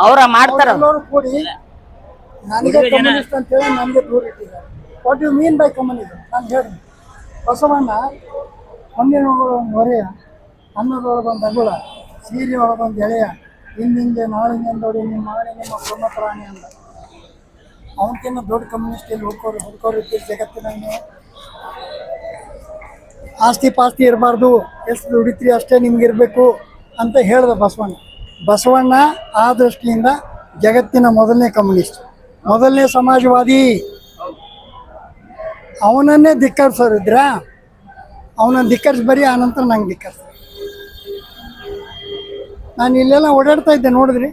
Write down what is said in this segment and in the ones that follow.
ಅವ್ರ ಮಾಡ್ತಾರ ಎಲ್ಲರೂ ಕೂಡಿ ನನಗೆ ಕಮ್ಯುನಿಸ್ಟ್ ಅಂತ ಹೇಳಿ ನನಗೆ ದೂರ ಇಟ್ಟಿದ್ದಾರೆ. What you mean by communism? ನಾನು ಹೇಳಿ ಬಸವಣ್ಣ ಹೊನ್ನಿನ ಹೊರೆಯ ಅನ್ನದೊಳಗೊಂದು ಅಗುಳ ಸೀರೆ ಒಳಗೊಂದು ಎಳೆಯ ಹಿಂದಿಂದೆ ನಾಳಿನಿಂದೋಡಿ ನಿಮ್ಮ ಮಾಡಿ ನಿಮ್ಮ ಬ್ರಹ್ಮಪುರಾಣಿ ಅಂದ. ಅವನಕ್ಕಿಂತ ದೊಡ್ಡ ಕಮ್ಯುನಿಸ್ಟ್ ಇಲ್ಲಿ ಹುಡ್ಕೋರು ಇರ್ತೀರಿ ಜಗತ್ತಿನಲ್ಲಿ. ಆಸ್ತಿ ಪಾಸ್ತಿ ಇರಬಾರ್ದು, ಎಷ್ಟು ದುಡಿತ್ರಿ ಅಷ್ಟೇ ನಿಮ್ಗೆ ಇರಬೇಕು ಅಂತ ಹೇಳ್ದ ಬಸವಣ್ಣ. ಬಸವಣ್ಣ ಆ ದೃಷ್ಟಿಯಿಂದ ಜಗತ್ತಿನ ಮೊದಲನೇ ಕಮ್ಯುನಿಸ್ಟ್, ಮೊದಲನೇ ಸಮಾಜವಾದಿ. ಅವನನ್ನೇ ಧಿಕ್ಕರಿಸೋರಿದ್ರ ಅವನನ್ನು ಧಿಕ್ಕರಿಸಿ ಬರೀ ಆನಂತರ ನಂಗೆ ಧಿಕ್ಕರಿಸ. ನಾನು ಇಲ್ಲೆಲ್ಲ ಓಡಾಡ್ತಾ ಇದ್ದೆ ನೋಡಿದ್ರಿ.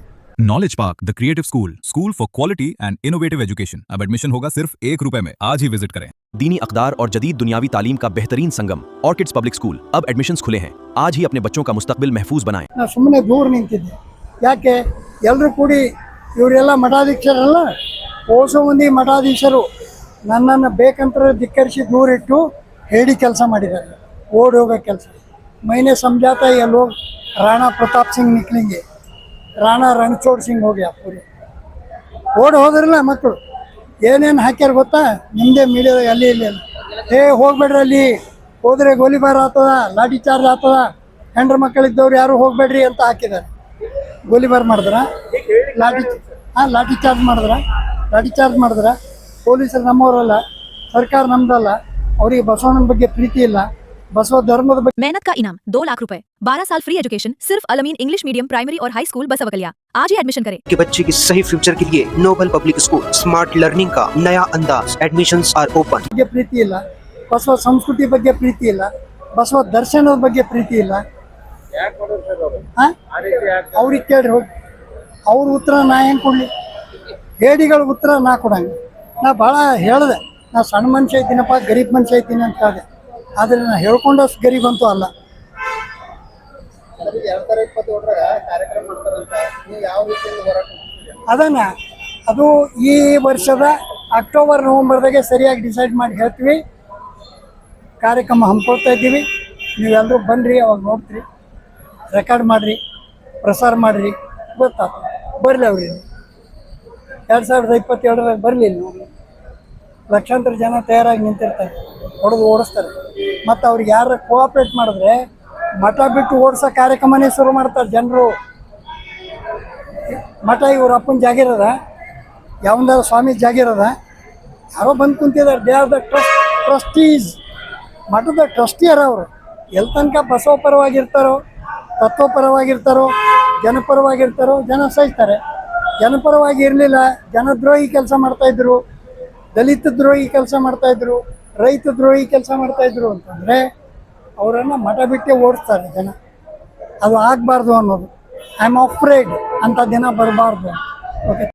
Knowledge park the creative school for quality and innovative education. अब एडमिशन होगा सिर्फ ₹1 में। आज ही विजिट करें। दीनी अक़दार और जदीद दुनियावी तालीम का बेहतरीन संगम ऑर्किड्स पब्लिक स्कूल, अब एडमिशन्स खुले हैं। आज ही अपने बच्चों का मुस्तकबिल महफूज बनाएं। ನಾನು ಸುಮ್ಮನೆ ದೂರ ನಿಂತಿದ್ದೆ. ಯಾಕೆ ಎಲ್ಲರೂ ಕೂಡಿ ಇವರೆಲ್ಲ ಮಠಾಧೀಶರಲ್ಲ, ಓಸೋ ಮಂದಿ ಮಠಾಧೀಶರು ನನ್ನನ್ನು ಬೇಕಂತ ಧಿಕ್ಕರಿಸಿ ದೂರಿಟ್ಟು ಹೇಳಿ ಕೆಲಸ ಮಾಡಿದ್ದಾರೆ. ಓಡಿ ಹೋಗೋ ಕೆಲಸ. ಮೈನೆ ಸಮझाता है ये लोग राणा प्रताप सिंह निकलेंगे, ರಾಣಾ ರಣಛೋಡ್ ಸಿಂಗ್ ಹೋಗ್ಯ ಪೂರಿ ಓಡಿ ಹೋದ್ರಲ್ಲ ಮಕ್ಕಳು. ಏನೇನು ಹಾಕ್ಯಾರ ಗೊತ್ತಾ? ನಿಮ್ಮದೇ ಮೀಡಿಯಾದಾಗ ಅಲ್ಲಿ ಇಲ್ಲಿ ಹೋಗ್ಬೇಡ್ರಿ, ಅಲ್ಲಿ ಹೋದರೆ ಗೋಲಿಬಾರ್ ಆಗ್ತದ, ಲಾಠಿ ಚಾರ್ಜ್ ಆಗ್ತದ, ಹೆಂಡ್ರ ಮಕ್ಕಳಿದ್ದವ್ರು ಯಾರು ಹೋಗ್ಬೇಡ್ರಿ ಅಂತ ಹಾಕಿದ್ದಾರೆ. ಗೋಲಿಬಾರ್ ಮಾಡಿದ್ರ, ಲಾಠಿ ಚಾರ್ಜ್ ಮಾಡಿದ್ರ. ಪೊಲೀಸರು ನಮ್ಮವರಲ್ಲ, ಸರ್ಕಾರ ನಮ್ದಲ್ಲ, ಅವರಿಗೆ ಬಸವಣ್ಣನ ಬಗ್ಗೆ ಪ್ರೀತಿ ಇಲ್ಲ, बसवा धर्म। मेहनत का इनाम 2 लाख रुपए, 12 साल फ्री एजुकेशन सिर्फ अलमीन इंग्लिश मीडियम प्राइमरी और हाई स्कूल बसवकलिया। आज ही एडमिशन करें। के बच्चे के सही फ्यूचर के लिए noble public school smart learning का नया अंदाज। Admissions are open. प्रीति ಇಲ್ಲ, ಬಸವ ಸಂಸ್ಕೃತಿ ಬಗ್ಗೆ ಪ್ರೀತಿ ಇಲ್ಲ, ಬಸವ ದರ್ಶನದ ಬಗ್ಗೆ ಪ್ರೀತಿ ಇಲ್ಲ. ಅವ್ರಿಗೆ ಕೇಳ್ರಿ ಹೋಗಿ, ಅವ್ರ ಉತ್ತರ ನಾ ಹೆಂಗೆ ಕೊಡ್ಲಿ? ಹೇಡಿಗಳ ಉತ್ತರ ನಾ ಕೊಡಂಗ. ನಾ ಭಾಳ ಹೇಳಿದೆ, ನಾ ಸಣ್ಣ ಮನುಷ್ಯ ಇದ್ದೀನಪ್ಪ, ಗರೀಬ್ ಮನುಷ್ಯ ಇದ್ದೀನಿ ಅಂತ ಹೇಳಿದೆ. ಆದರೆ ನಾನು ಹೇಳ್ಕೊಂಡಷ್ಟು ಗರೀಬಂತೂ ಅಲ್ಲ. ಅದನ್ನು ಅದು ಈ ವರ್ಷದ ಅಕ್ಟೋಬರ್ ನವಂಬರ್ದಾಗೆ ಸರಿಯಾಗಿ ಡಿಸೈಡ್ ಮಾಡಿ ಹೇಳ್ತೀವಿ. ಕಾರ್ಯಕ್ರಮ ಹಮ್ಮಿಕೊಳ್ತಾ ಇದ್ದೀವಿ. ನೀವೆಲ್ಲರೂ ಬನ್ನಿರಿ, ಅವಾಗ ನೋಡ್ತೀರಿ, ರೆಕಾರ್ಡ್ ಮಾಡಿರಿ, ಪ್ರಸಾರ ಮಾಡಿರಿ, ಗೊತ್ತಾಗ್ತದೆ. ಬರಲಿ ಅವ್ರಿಗೆ 2027 ಬರಲಿಲ್ಲ. ಲಕ್ಷಾಂತರ ಜನ ತಯಾರಾಗಿ ನಿಂತಿರ್ತಾರೆ, ಹೊಡೆದು ಓಡಿಸ್ತಾರೆ. ಮತ್ತು ಅವ್ರಿಗೆ ಯಾರು ಕೋಆಪ್ರೇಟ್ ಮಾಡಿದ್ರೆ ಮಠ ಬಿಟ್ಟು ಓಡಿಸೋ ಕಾರ್ಯಕ್ರಮನೇ ಶುರು ಮಾಡ್ತಾರೆ ಜನರು. ಮಠ ಇವ್ರ ಅಪ್ಪನ ಜಾಗಿರದ, ಯಾವಂದಾರ ಸ್ವಾಮಿ ಜಾಗಿರದ, ಯಾರೋ ಬಂದು ಕುಂತಿದ್ದಾರೆ. ದೇ ಆರ್ ದ ಟ್ರಸ್ಟೀಸ್, ಮಠದ ಟ್ರಸ್ಟಿಯರ್ ಅವರು. ಎಲ್ಲಿ ತನಕ ಬಸವ ಪರವಾಗಿರ್ತಾರೋ, ತತ್ವಪರವಾಗಿರ್ತಾರೋ, ಜನಪರವಾಗಿರ್ತಾರೋ ಜನ ಸಹಿಸ್ತಾರೆ. ಜನಪರವಾಗಿ ಇರಲಿಲ್ಲ, ಜನದ್ರೋಹಿ ಕೆಲಸ ಮಾಡ್ತಾಯಿದ್ರು, ದಲಿತ ದ್ರೋಹಿ ಕೆಲಸ ಮಾಡ್ತಾಯಿದ್ರು, ರೈತ ದ್ರೋಹಿ ಕೆಲಸ ಮಾಡ್ತಾಯಿದ್ರು ಅಂತಂದರೆ ಅವರನ್ನು ಮಠ ಬಿಟ್ಟೆ ಓಡಿಸ್ತಾರೆ ಜನ. ಅದು ಆಗಬಾರ್ದು ಅನ್ನೋದು. ಐ ಆಮ್ ಅಫ್ರೇಡ್ ಅಂತ ದಿನ ಬರಬಾರ್ದು. ಓಕೆ.